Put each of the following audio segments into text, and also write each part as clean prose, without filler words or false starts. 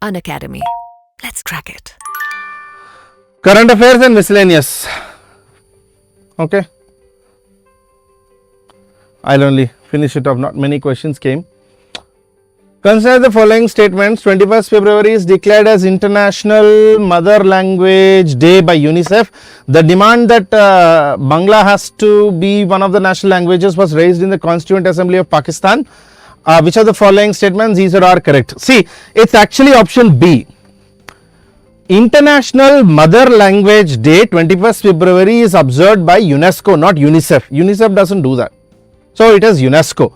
Unacademy. Let's crack it. Current affairs and miscellaneous. Okay. I'll only finish it off. Not many questions came. Consider the following statements. 21st February is declared as International Mother Language Day by UNICEF. The demand that Bangla has to be one of the national languages was raised in the Constituent Assembly of Pakistan. Which of the following statements these are correct? See, it's actually option B. International Mother Language Day 21st February is observed by UNESCO, not UNICEF. UNICEF doesn't do that. So it is UNESCO.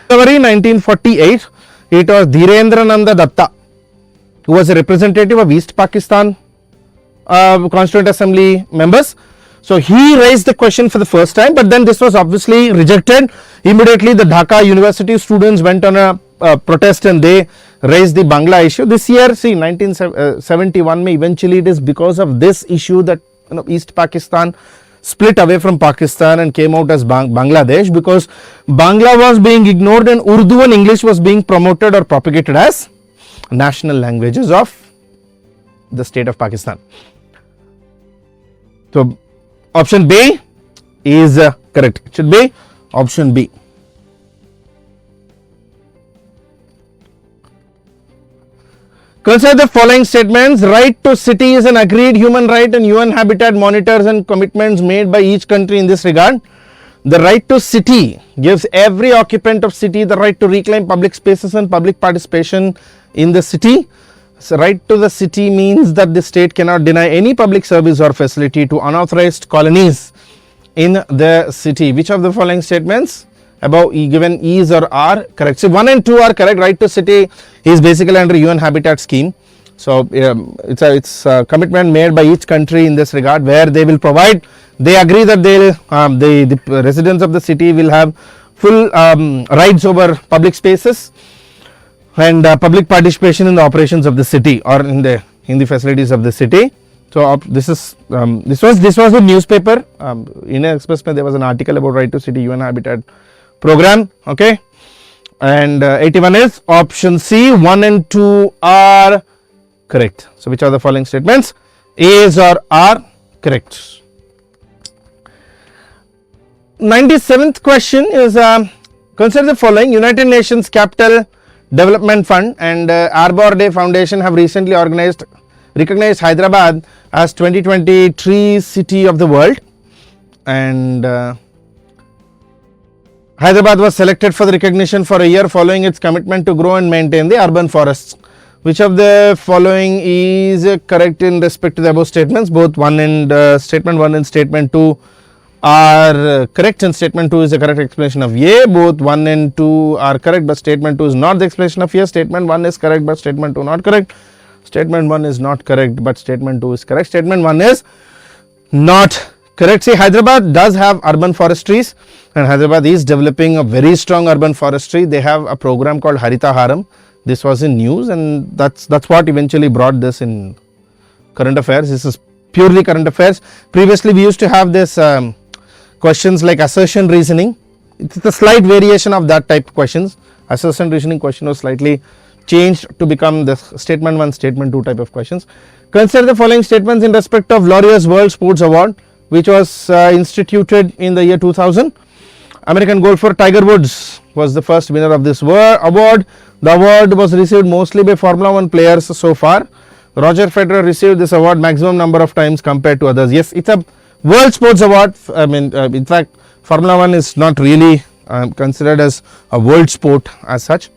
February 1948, it was Dhirendranath Datta, who was a representative of East Pakistan Constituent Assembly members. So he raised the question for the first time, but then this was obviously rejected. Immediately the Dhaka University students went on a protest and they raised the Bangla issue. This year, see, 1971, eventually it is because of this issue that East Pakistan split away from Pakistan and came out as Bangladesh, because Bangla was being ignored and Urdu and English was being promoted or propagated as national languages of the state of Pakistan. So option B is correct. It should be option B. Consider the following statements. Right to city is an agreed human right, and UN Habitat monitors and commitments made by each country in this regard. The right to city gives every occupant of city the right to reclaim public spaces and public participation in the city. So right to the city means that the state cannot deny any public service or facility to unauthorized colonies in the city. Which of the following statements above given is or are correct? So 1 and 2 are correct. Right to city is basically under UN Habitat scheme. So it's a commitment made by each country in this regard, where they will provide, they agree that the residents of the city will have full rights over public spaces and public participation in the operations of the city or in the facilities of the city. So this was a newspaper. In Express there was an article about right to city UN Habitat program. Okay, and 81 is option C. 1 and 2 are correct. So which are the following statements is or are correct? 97th question is consider the following. United Nations Capital Development Fund and Arbor Day Foundation have recently recognized Hyderabad as 2023 City of the World, and Hyderabad was selected for the recognition for a year following its commitment to grow and maintain the urban forests. Which of the following is correct in respect to the above statements? Both statement 1 and statement 2 are correct, and statement 2 is the correct explanation of A. Both 1 and 2 are correct, but statement 2 is not the explanation of A. Statement 1 is correct, but statement 2 not correct. Statement 1 is not correct, but statement 2 is correct. Statement 1 is not correct. See, Hyderabad does have urban forestries, and Hyderabad is developing a very strong urban forestry. They have a program called Harita Haram. This was in news, and that's what eventually brought this in current affairs. This is purely current affairs. Previously we used to have this questions like assertion reasoning. It's a slight variation of that type of questions. Assertion reasoning question was slightly changed to become the statement 1, statement 2 type of questions. Consider the following statements in respect of Laureus World Sports Award, which was instituted in the year 2000. American golfer Tiger Woods was the first winner of this award. The award was received mostly by Formula 1 players so far. Roger Federer received this award maximum number of times compared to others. Yes, it's a World Sports Award. I mean, in fact, Formula 1 is not really considered as a world sport as such.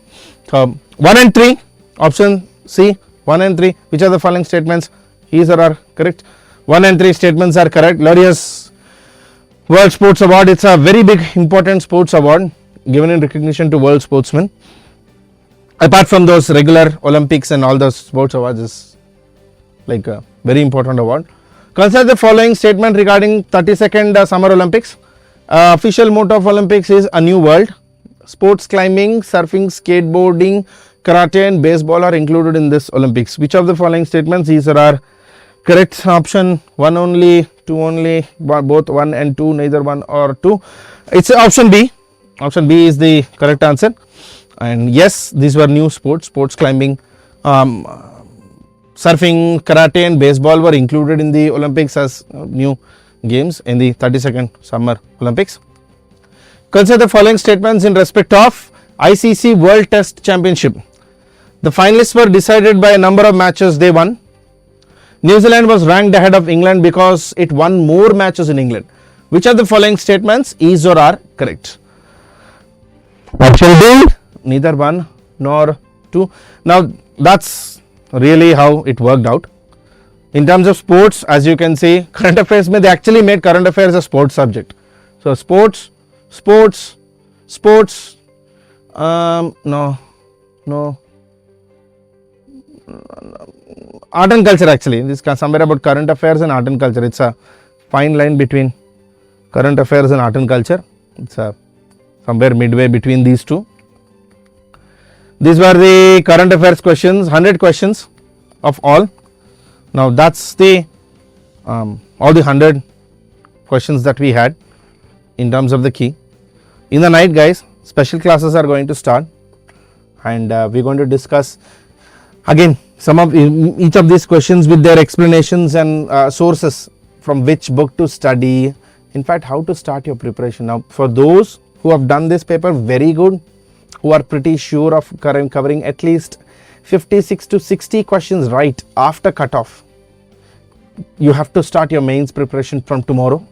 1 and 3, option C, 1 and 3. Which are the following statements is or are correct? 1 and 3 statements are correct. Laureus World Sports Award, it's a very big important sports award given in recognition to world sportsmen. Apart from those regular Olympics and all those sports awards, is like a very important award. Consider the following statement regarding 32nd Summer Olympics. Official motto of Olympics is a new world. Sports climbing, surfing, skateboarding, karate and baseball are included in this Olympics. Which of the following statements these are correct? Option 1 only, 2 only, both 1 and 2, neither 1 or 2. It's option B. Option B is the correct answer. And yes, these were new sports climbing, surfing, karate and baseball were included in the Olympics as new games in the 32nd Summer Olympics. Consider the following statements in respect of ICC World Test Championship. The finalists were decided by a number of matches they won. New Zealand was ranked ahead of England because it won more matches in England. Which of the following statements is or are correct? Option B, neither one nor two. Now that's really how it worked out. In terms of sports, as you can see, current affairs, they actually made current affairs a sports subject. So sports, no, art and culture actually. This is somewhere about current affairs and art and culture. It's a fine line between current affairs and art and culture. It's somewhere midway between these two. These were the current affairs questions, 100 questions of all. Now that's the all the 100 questions that we had in terms of the key. In the night, guys, special classes are going to start, and we're going to discuss again some of each of these questions with their explanations and sources from which book to study. In fact, how to start your preparation. Now, for those who have done this paper very good, who are pretty sure of covering at least 56 to 60 questions right after cutoff, you have to start your mains preparation from tomorrow.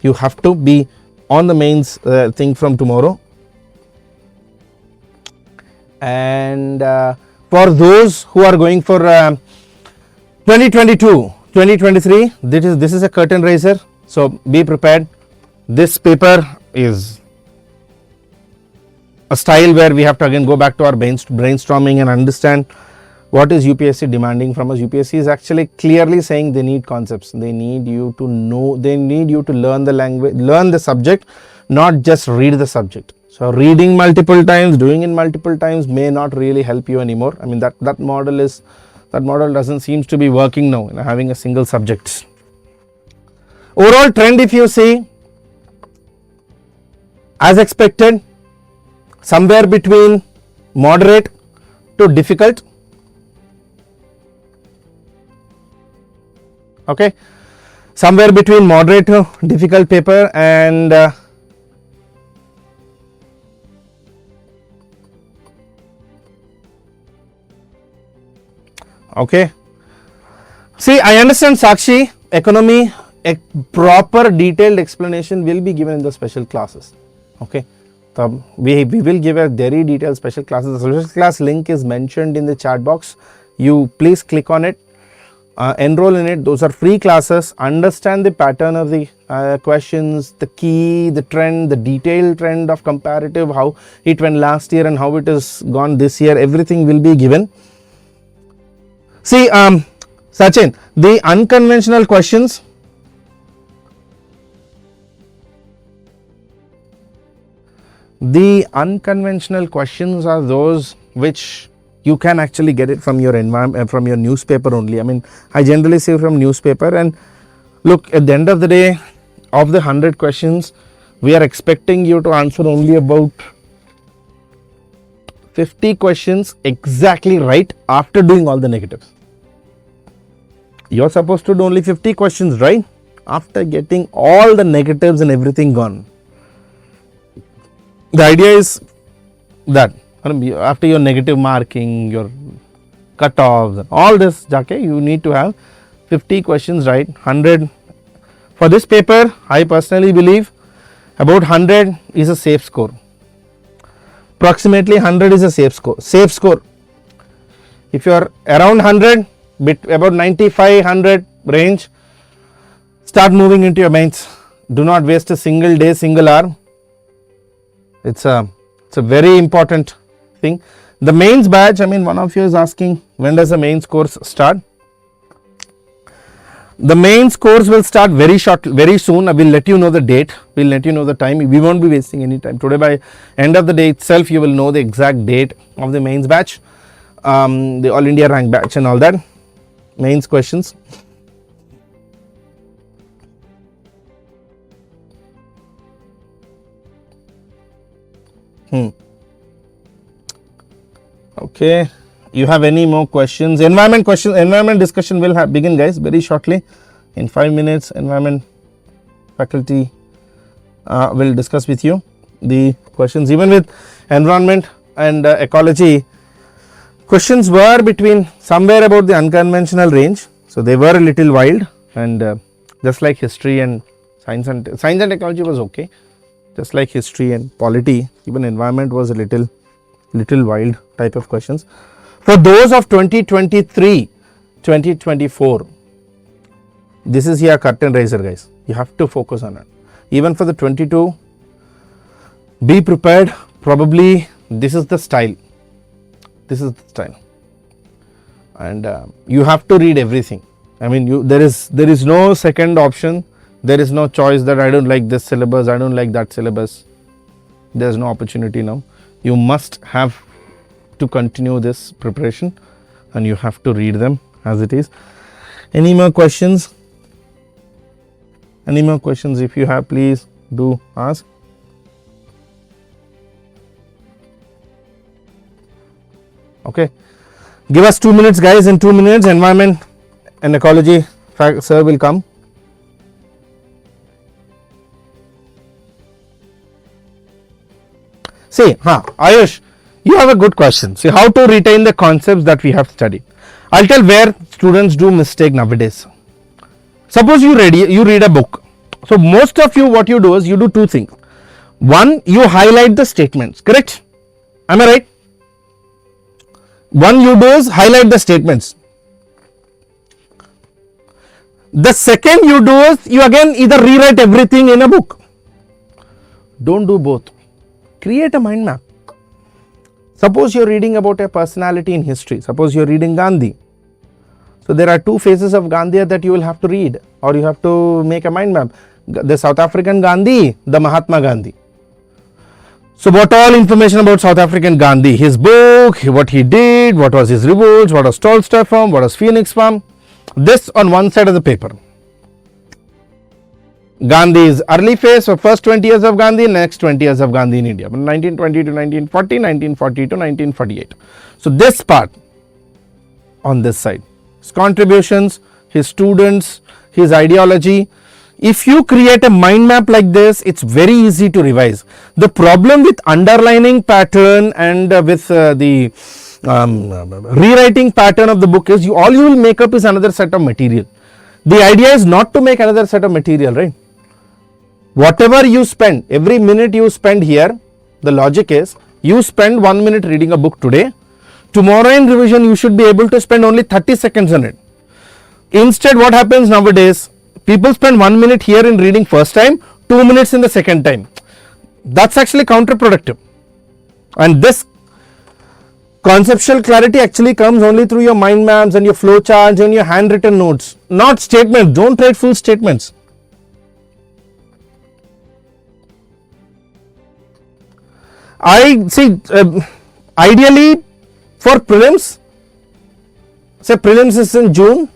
You have to be on the mains thing from tomorrow. And for those who are going for 2022, 2023, this is a curtain raiser. So be prepared. This paper is a style where we have to again go back to our brainstorming and understand what is UPSC demanding from us. UPSC is actually clearly saying they need concepts. They need you to know, they need you to learn the language, learn the subject, not just read the subject. So reading multiple times, doing it multiple times may not really help you anymore. I mean that model doesn't seem to be working now, having a single subject. Overall trend, if you see, as expected, somewhere between moderate to difficult. Okay, somewhere between moderate to difficult paper, and okay. See, I understand, Sakshi, economy, a proper detailed explanation will be given in the special classes. Okay, so we will give a very detailed special classes. The special class link is mentioned in the chat box. You please click on it, enroll in it. Those are free classes. Understand the pattern of the questions, the key, the trend, the detailed trend of comparative, how it went last year and how it has gone this year. Everything will be given. See, Sachin, the unconventional questions, are those which you can actually get it from your environment, from your newspaper only. I mean, I generally say from newspaper. And look, at the end of the day, of the 100 questions, we are expecting you to answer only about 50 questions exactly right after doing all the negatives. You're supposed to do only 50 questions right after getting all the negatives and everything gone. The idea is that after your negative marking, your cutoffs and all this, you need to have 50 questions right. 100 for this paper, I personally believe about 100 is a safe score. Approximately 100 is a safe score. If you are around 100, about 95, 100 range, start moving into your mains. Do not waste a single day, single hour. It's a very important thing. The mains batch, I mean, one of you is asking, when does the mains course start? The mains course will start very soon. I will let you know the date. We'll let you know the time. We won't be wasting any time. Today, by end of the day itself, you will know the exact date of the mains batch, the All India rank batch and all that. Mains questions. Okay, you have any more questions? Environment discussion will begin, guys, very shortly. In 5 minutes, environment faculty will discuss with you the questions. Even with environment and ecology, questions were between somewhere about the unconventional range. So they were a little wild, and just like history and science and technology was okay. Just like history and polity, even environment was a little wild type of questions. For those of 2023, 2024, this is your curtain raiser, guys. You have to focus on it. Even for the 22, be prepared. Probably this is the style. And you have to read everything. I mean, there is no second option. There is no choice that I don't like this syllabus, I don't like that syllabus. There's no opportunity now. You must have to continue this preparation, and you have to read them as it is. Any more questions? Any more questions? If you have, please do ask. Okay. Give us 2 minutes, guys. In 2 minutes, environment and ecology sir will come. See, Ayush, you have a good question. See, how to retain the concepts that we have studied. I'll tell where students do mistake nowadays. Suppose you read a book. So most of you, what you do is you do two things. One, you highlight the statements, correct? Am I right? One you do is highlight the statements. The second you do is you again either rewrite everything in a book. Don't do both. Create a mind map. Suppose you're reading about a personality in history. Suppose you're reading Gandhi. So there are two phases of Gandhi that you will have to read, or you have to make a mind map. The South African Gandhi, the Mahatma Gandhi. So what all information about South African Gandhi? His book, what he did, what was his revolts, what was Tolstoy from, what was Phoenix from. This on one side of the paper. Gandhi's early phase, so first 20 years of Gandhi, next 20 years of Gandhi in India, 1920 to 1940, 1940 to 1948. So this part on this side, his contributions, his students, his ideology. If you create a mind map like this, it's very easy to revise. The problem with underlining pattern and with the rewriting pattern of the book is all you will make up is another set of material. The idea is not to make another set of material, right? Whatever you spend, every minute you spend here, the logic is you spend 1 minute reading a book today. Tomorrow in revision, you should be able to spend only 30 seconds on it. Instead, what happens nowadays? People spend 1 minute here in reading first time, 2 minutes in the second time. That's actually counterproductive. And this conceptual clarity actually comes only through your mind maps and your flow charts and your handwritten notes, not statements. Don't write full statements. I see, ideally for prelims, say prelims is in June,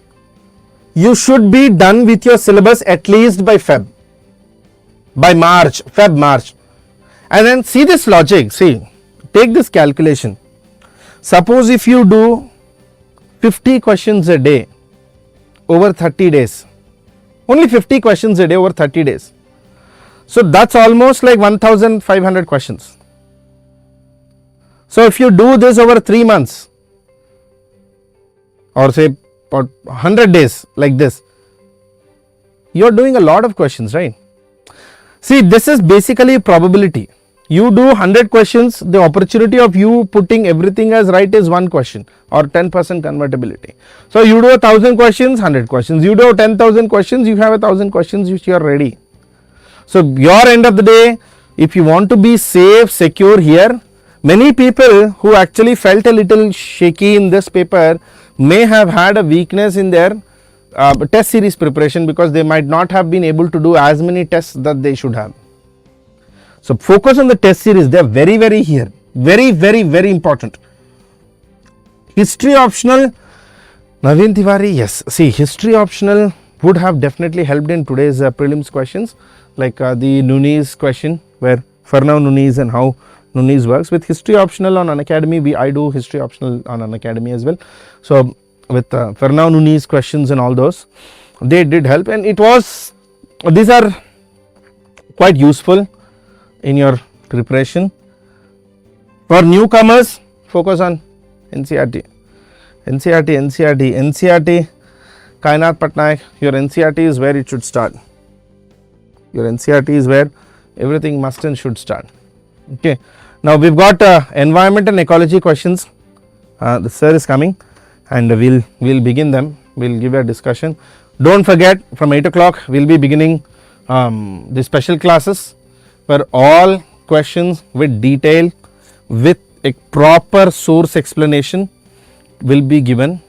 you should be done with your syllabus at least by Feb, March. And then see this logic, take this calculation. Suppose if you do 50 questions a day over 30 days, only 50 questions a day over 30 days. So that's almost like 1,500 questions. So if you do this over 3 months, or say 100 days like this, you are doing a lot of questions, right? See, this is basically probability. You do 100 questions, the opportunity of you putting everything as right is 1 question or 10% convertibility. So you do 1,000 questions, 100 questions. You do 10,000 questions, you have 1,000 questions which you are ready. So your end of the day, if you want to be safe, secure here, many people who actually felt a little shaky in this paper may have had a weakness in their test series preparation because they might not have been able to do as many tests that they should have. So focus on the test series. They are very, very here. Very, very, very important. History optional. Naveen Tiwari, yes. See, history optional would have definitely helped in today's prelims questions, like the Nunes question, where Fernão Nunes and how Nuni's works. With history optional on Unacademy, I do history optional on Unacademy as well. So with Fernand Nuni's questions and all those, they did help, and these are quite useful in your preparation. For newcomers, focus on NCERT. Kainath Patnaik, your NCERT is where it should start. Your NCERT is where everything must and should start. Okay. Now we've got environment and ecology questions. The sir is coming, and we'll begin them. We'll give a discussion. Don't forget, from 8 o'clock we'll be beginning the special classes where all questions with detail, with a proper source explanation will be given